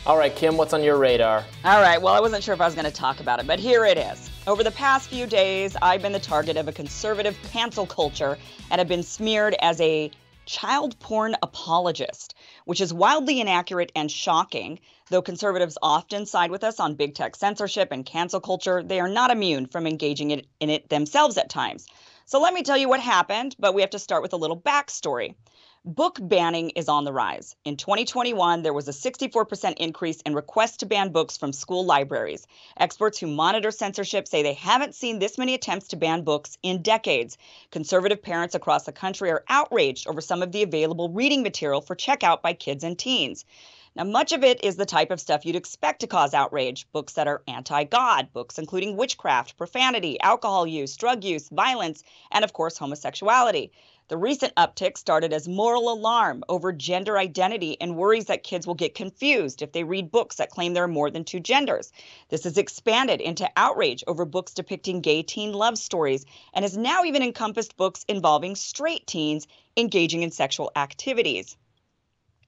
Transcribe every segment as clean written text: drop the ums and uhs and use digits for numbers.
All right, Kim, what's on your radar? All right, well, I wasn't sure if I was going to talk about it, but here it is. Over the past few days, I've been the target of a conservative cancel culture and have been smeared as a child porn apologist, which is wildly inaccurate and shocking. Though conservatives often side with us on big tech censorship and cancel culture, they are not immune from engaging in it themselves at times. So let me tell you what happened, but we have to start with a little backstory. Book banning is on the rise. In 2021, there was a 64% increase in requests to ban books from school libraries. Experts who monitor censorship say they haven't seen this many attempts to ban books in decades. Conservative parents across the country are outraged over some of the available reading material for checkout by kids and teens. Now, much of it is the type of stuff you'd expect to cause outrage. Books that are anti-God, books including witchcraft, profanity, alcohol use, drug use, violence, and of course, homosexuality. The recent uptick started as moral alarm over gender identity and worries that kids will get confused if they read books that claim there are more than two genders. This has expanded into outrage over books depicting gay teen love stories and has now even encompassed books involving straight teens engaging in sexual activities.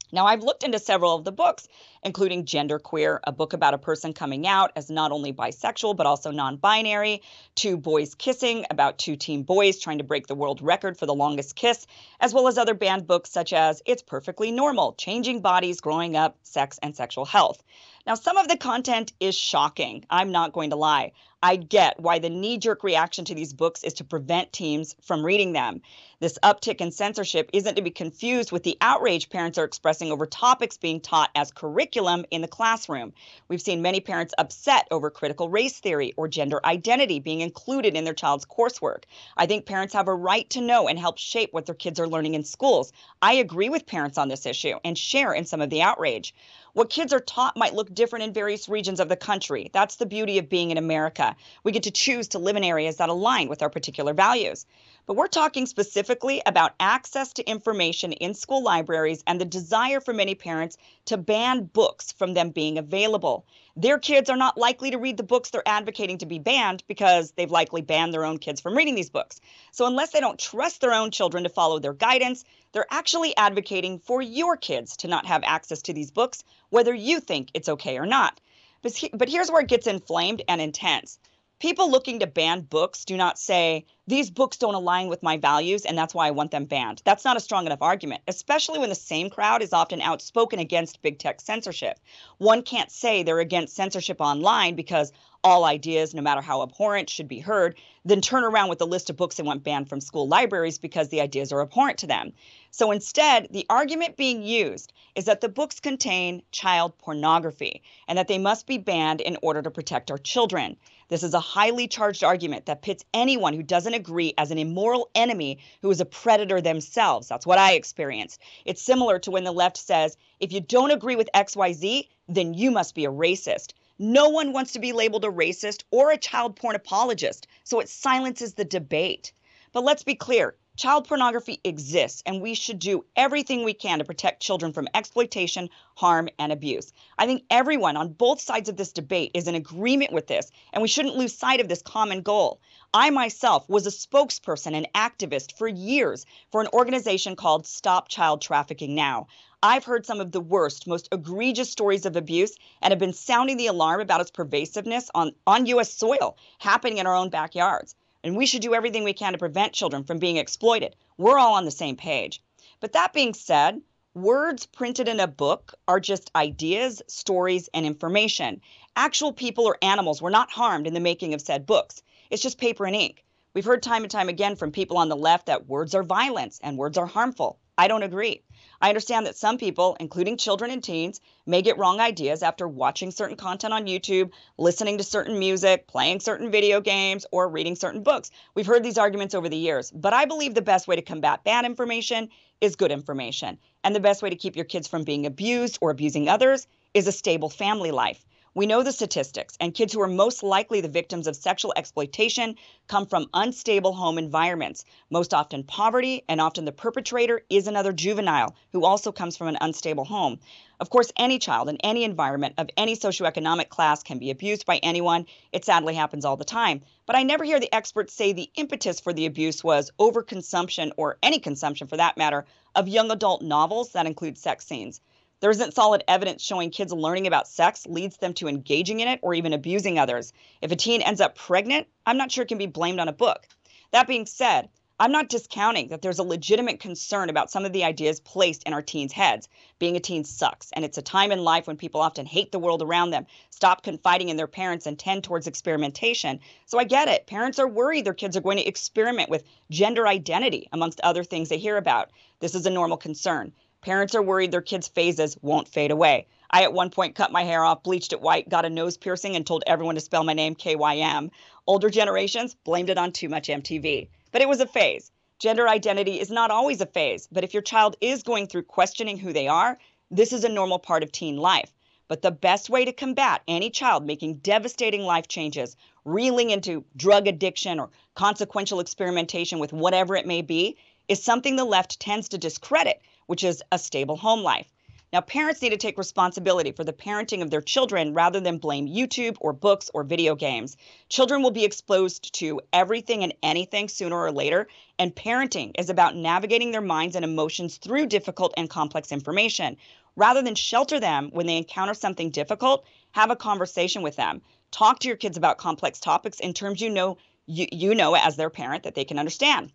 Now, I've looked into several of the books, including Genderqueer, a book about a person coming out as not only bisexual, but also non-binary, Two Boys Kissing, about two teen boys trying to break the world record for the longest kiss, as well as other banned books such as It's Perfectly Normal, Changing Bodies, Growing Up, Sex and Sexual Health. Now, some of the content is shocking. I'm not going to lie. I get why the knee-jerk reaction to these books is to prevent teens from reading them. This uptick in censorship isn't to be confused with the outrage parents are expressing over topics being taught as curriculum in the classroom. We've seen many parents upset over critical race theory or gender identity being included in their child's coursework. I think parents have a right to know and help shape what their kids are learning in schools. I agree with parents on this issue and share in some of the outrage. What kids are taught might look different in various regions of the country. That's the beauty of being in America. We get to choose to live in areas that align with our particular values. But we're talking specifically about access to information in school libraries and the desire for many parents to ban books from them being available. Their kids are not likely to read the books they're advocating to be banned because they've likely banned their own kids from reading these books. So unless they don't trust their own children to follow their guidance, they're actually advocating for your kids to not have access to these books, whether you think it's okay or not. But here's where it gets inflamed and intense. People looking to ban books do not say, these books don't align with my values and that's why I want them banned. That's not a strong enough argument, especially when the same crowd is often outspoken against big tech censorship. One can't say they're against censorship online because all ideas, no matter how abhorrent, should be heard, then turn around with a list of books they want banned from school libraries because the ideas are abhorrent to them. So instead, the argument being used is that the books contain child pornography and that they must be banned in order to protect our children. This is a highly charged argument that pits anyone who doesn't agree as an immoral enemy who is a predator themselves. That's what I experienced. It's similar to when the left says, if you don't agree with XYZ, then you must be a racist. No one wants to be labeled a racist or a child porn apologist, so it silences the debate. But let's be clear. Child pornography exists, and we should do everything we can to protect children from exploitation, harm, and abuse. I think everyone on both sides of this debate is in agreement with this, and we shouldn't lose sight of this common goal. I myself was a spokesperson and activist for years for an organization called Stop Child Trafficking Now. I've heard some of the worst, most egregious stories of abuse and have been sounding the alarm about its pervasiveness on U.S. soil, happening in our own backyards. And we should do everything we can to prevent children from being exploited. We're all on the same page. But that being said, words printed in a book are just ideas, stories, and information. Actual people or animals were not harmed in the making of said books. It's just paper and ink. We've heard time and time again from people on the left that words are violence and words are harmful. I don't agree. I understand that some people, including children and teens, may get wrong ideas after watching certain content on YouTube, listening to certain music, playing certain video games, or reading certain books. We've heard these arguments over the years, but I believe the best way to combat bad information is good information. And the best way to keep your kids from being abused or abusing others is a stable family life. We know the statistics, and kids who are most likely the victims of sexual exploitation come from unstable home environments, most often poverty, and often the perpetrator is another juvenile who also comes from an unstable home. Of course, any child in any environment of any socioeconomic class can be abused by anyone. It sadly happens all the time. But I never hear the experts say the impetus for the abuse was overconsumption, or any consumption for that matter, of young adult novels that include sex scenes. There isn't solid evidence showing kids learning about sex leads them to engaging in it or even abusing others. If a teen ends up pregnant, I'm not sure it can be blamed on a book. That being said, I'm not discounting that there's a legitimate concern about some of the ideas placed in our teens' heads. Being a teen sucks, and it's a time in life when people often hate the world around them, stop confiding in their parents, and tend towards experimentation. So I get it. Parents are worried their kids are going to experiment with gender identity, amongst other things they hear about. This is a normal concern. Parents are worried their kids' phases won't fade away. I at one point cut my hair off, bleached it white, got a nose piercing, and told everyone to spell my name KYM. Older generations blamed it on too much MTV. But it was a phase. Gender identity is not always a phase, but if your child is going through questioning who they are, this is a normal part of teen life. But the best way to combat any child making devastating life changes, reeling into drug addiction or consequential experimentation with whatever it may be, is something the left tends to discredit, which is a stable home life. Now, parents need to take responsibility for the parenting of their children rather than blame YouTube or books or video games. Children will be exposed to everything and anything sooner or later, and parenting is about navigating their minds and emotions through difficult and complex information. Rather than shelter them when they encounter something difficult, have a conversation with them. Talk to your kids about complex topics in terms you know as their parent that they can understand.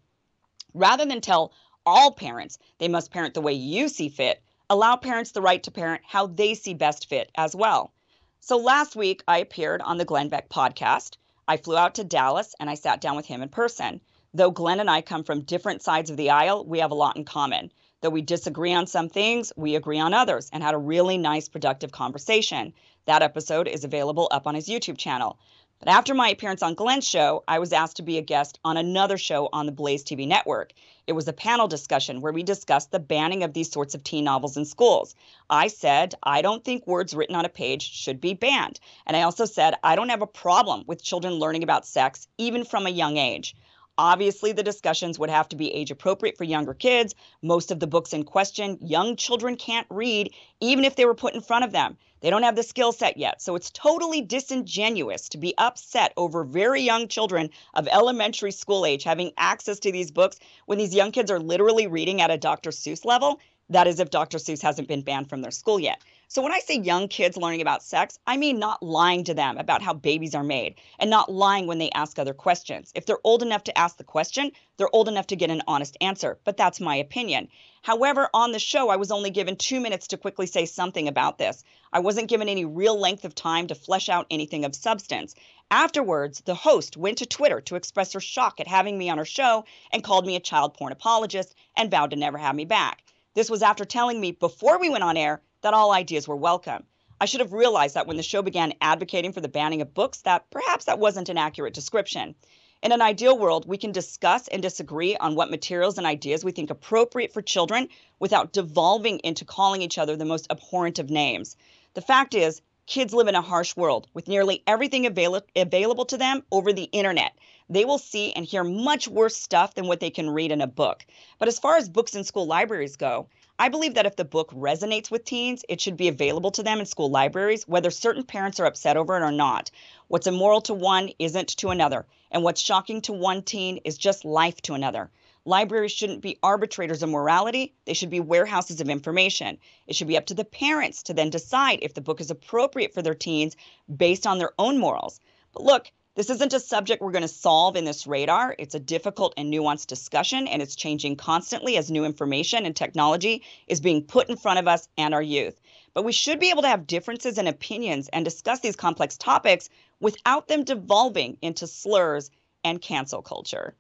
Rather than tell all parents they must parent the way you see fit, allow parents the right to parent how they see best fit as well. So last week, I appeared on the Glenn Beck podcast. I flew out to Dallas and I sat down with him in person. Though Glenn and I come from different sides of the aisle, we have a lot in common. Though we disagree on some things, we agree on others and had a really nice, productive conversation. That episode is available up on his YouTube channel. But after my appearance on Glenn's show, I was asked to be a guest on another show on the Blaze TV network. It was a panel discussion where we discussed the banning of these sorts of teen novels in schools. I said, I don't think words written on a page should be banned. And I also said, I don't have a problem with children learning about sex, even from a young age. Obviously, the discussions would have to be age appropriate for younger kids. Most of the books in question, young children can't read, even if they were put in front of them. They don't have the skill set yet, so it's totally disingenuous to be upset over very young children of elementary school age having access to these books when these young kids are literally reading at a Dr. Seuss level. That is if Dr. Seuss hasn't been banned from their school yet. So when I say young kids learning about sex, I mean not lying to them about how babies are made and not lying when they ask other questions. If they're old enough to ask the question, they're old enough to get an honest answer. But that's my opinion. However, on the show, I was only given 2 minutes to quickly say something about this. I wasn't given any real length of time to flesh out anything of substance. Afterwards, the host went to Twitter to express her shock at having me on her show and called me a child porn apologist and vowed to never have me back. This was after telling me before we went on air that all ideas were welcome. I should have realized that when the show began advocating for the banning of books that perhaps that wasn't an accurate description. In an ideal world, we can discuss and disagree on what materials and ideas we think appropriate for children without devolving into calling each other the most abhorrent of names. The fact is, kids live in a harsh world with nearly everything available to them over the internet. They will see and hear much worse stuff than what they can read in a book. But as far as books in school libraries go, I believe that if the book resonates with teens, it should be available to them in school libraries, whether certain parents are upset over it or not. What's immoral to one isn't to another, and what's shocking to one teen is just life to another. Libraries shouldn't be arbitrators of morality. They should be warehouses of information. It should be up to the parents to then decide if the book is appropriate for their teens based on their own morals. But look, this isn't a subject we're going to solve in this radar. It's a difficult and nuanced discussion, and it's changing constantly as new information and technology is being put in front of us and our youth. But we should be able to have differences in opinions and discuss these complex topics without them devolving into slurs and cancel culture.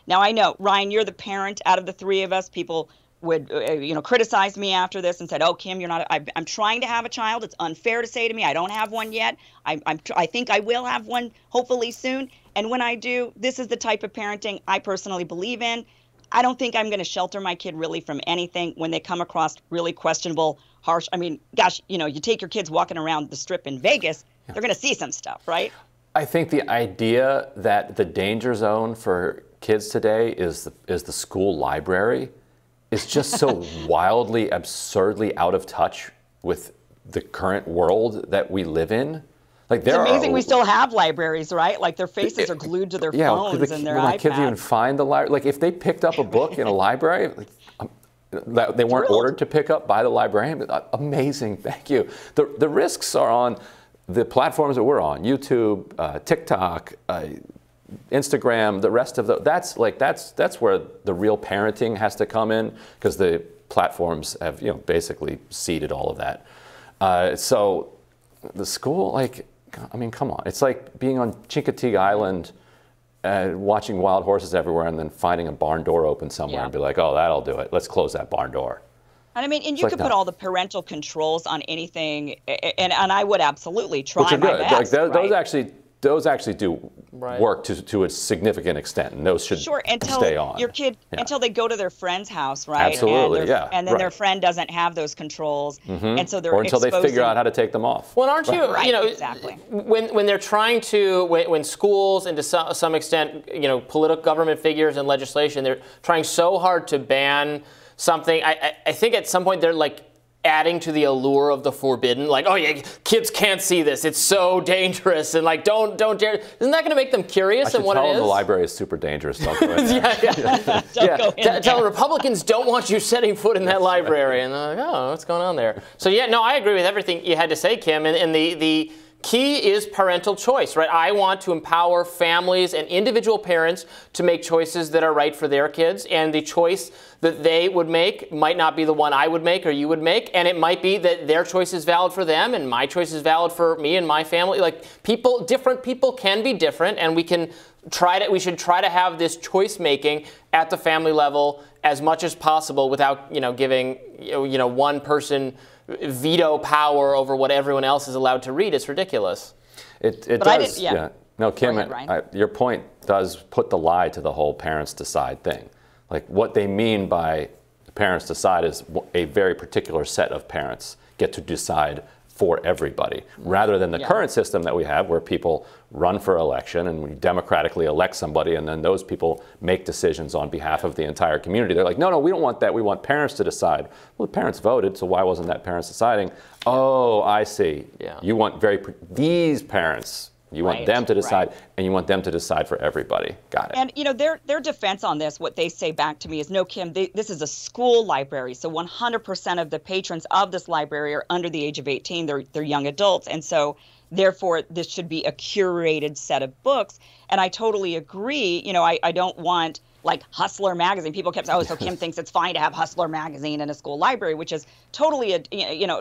Now, I know, Ryan, you're the parent out of the three of us. People would criticize me after this and said, oh, Kim, you're not, I'm trying to have a child. It's unfair to say to me, I don't have one yet. I think I will have one hopefully soon. And when I do, this is the type of parenting I personally believe in. I don't think I'm going to shelter my kid really from anything when they come across really questionable, harsh. I mean, gosh, you take your kids walking around the strip in Vegas, they're going to see some stuff, right? I think the idea that the danger zone for kids today is the school library is just so wildly, absurdly out of touch with the current world that we live in. Like, it's amazing we still have libraries, right? Like, their faces are glued to their phones and their iPads. My kids even find the library. Like, if they picked up a book in a library, like, that they weren't ordered to pick up by the librarian. Amazing, thank you. The risks are on the platforms that we're on, YouTube, TikTok, Instagram, the rest of that's where the real parenting has to come in, because the platforms have basically seeded all of that. So the school, I mean, come on, it's like being on Chincoteague Island, watching wild horses everywhere, and then finding a barn door open somewhere and be like, oh, that'll do it. Let's close that barn door. And I mean, and you could put all the parental controls on anything, and I would absolutely try my best. Those actually do work to a significant extent, and those should stay on. Your kid, until they go to their friend's house, right? Absolutely, and then their friend doesn't have those controls, and so they're until they figure out how to take them off. Well, aren't you? Exactly. When they're trying to, when schools and to some extent, political government figures and legislation, they're trying so hard to ban something. I think at some point they're like adding to the allure of the forbidden, like, oh yeah, kids can't see this, it's so dangerous, and like, don't dare. Isn't that going to make them curious in what it is? Tell them the library is super dangerous. Don't go in there. Tell them Republicans don't want you setting foot in that library, and they're like, oh, what's going on there? So yeah, no, I agree with everything you had to say, Kim, and the key is parental choice, right? I want to empower families and individual parents to make choices that are right for their kids, and the choice that they would make might not be the one I would make or you would make, and it might be that their choice is valid for them and my choice is valid for me and my family. Like, different people can be different, and we should try to have this choice making at the family level as much as possible without, giving, one person veto power over what everyone else is allowed to read. It's ridiculous. It does. Yeah. No, Kim, your point does put the lie to the whole parents decide thing. Like, what they mean by parents decide is a very particular set of parents get to decide for everybody, rather than the current system that we have, where people run for election and we democratically elect somebody, and then those people make decisions on behalf of the entire community. They're like, no, we don't want that. We want parents to decide. Well, the parents voted, so why wasn't that parents deciding? Oh, I see. Yeah. You want these parents. You want them to decide, and you want them to decide for everybody. Got it. And, their defense on this, what they say back to me is, no, Kim, this is a school library, so 100% of the patrons of this library are under the age of 18. They're young adults, and so therefore this should be a curated set of books. And I totally agree. I don't want, like, Hustler magazine. People kept saying, oh, so Kim thinks it's fine to have Hustler magazine in a school library, which is totally,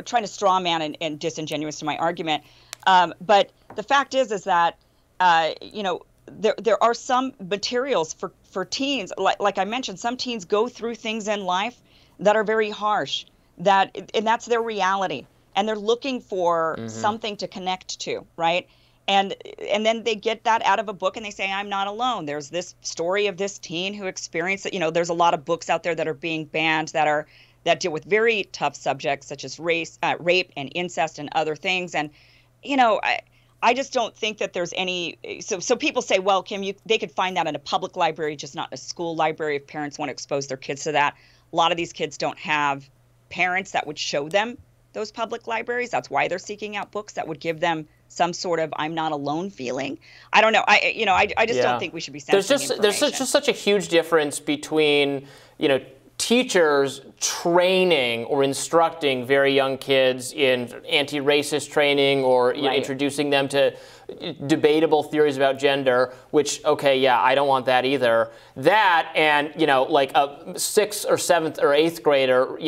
trying to straw man and disingenuous to my argument. But the fact is that, there are some materials for teens, like I mentioned, some teens go through things in life that are very harsh, and that's their reality. And they're looking for something to connect to, right? And then they get that out of a book and they say, I'm not alone. There's this story of this teen who experienced it. There's a lot of books out there that are being banned that deal with very tough subjects such as rape and incest and other things. And I just don't think that there's any. So people say, well, Kim, they could find that in a public library, just not in a school library, if parents want to expose their kids to that. A lot of these kids don't have parents that would show them those public libraries. That's why they're seeking out books that would give them some sort of I'm not alone feeling. I don't know. I just don't think we should be censoring There's just such a huge difference between, teachers training or instructing very young kids in anti-racist training or introducing them to debatable theories about gender, which, I don't want that either. That and, like a 6th or 7th or 8th grader,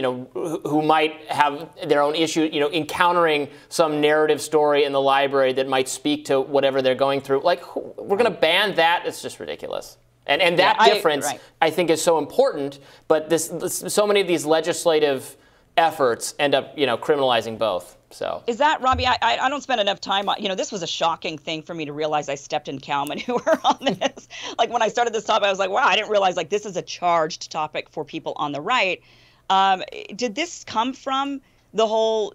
who might have their own issue, encountering some narrative story in the library that might speak to whatever they're going through. Like, we're going to ban that? It's just ridiculous. And that difference, I think, is so important. But so many of these legislative efforts end up, criminalizing both. So is that, Robbie? I don't spend enough time on. This was a shocking thing for me to realize. I stepped in cow-manure on this. Like, when I started this topic, I was like, wow, I didn't realize this is a charged topic for people on the right. Did this come from the whole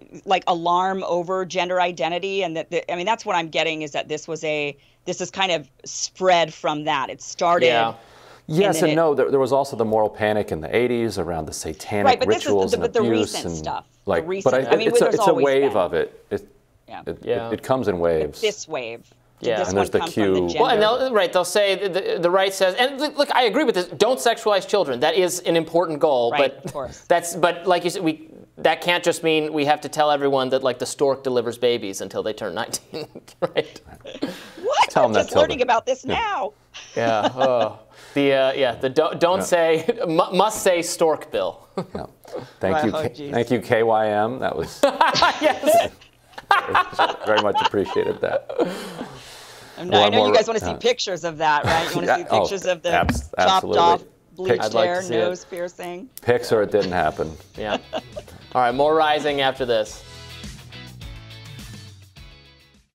alarm over gender identity? And that's what I'm getting, is that this is kind of spread from that. It started. Yeah. Yes and no. There was also the moral panic in the 80s around the satanic rituals and abuse. But the recent stuff. It's a wave of it. It comes in waves. This wave. Yeah. This And one there's the come from the Q. gender? Well, and they'll say the right says, and look, I agree with this. Don't sexualize children. That is an important goal, Right, but of course. but like you said, that can't just mean we have to tell everyone that like the stork delivers babies until they turn 19, right? What? Tell I'm them just that, learning about this now. Yeah. Oh. The don't say must say stork bill. Yeah. Thank you, Oh, geez. thank you, KYM. That was Yes. very much appreciated that. I Well, know you more- guys want to see pictures of that, right? You want to see Oh, pictures of the chopped absolutely. off, bleached I'd like to hair, see it. nose piercing. Pics or it didn't happen. Yeah. All right. More rising after this.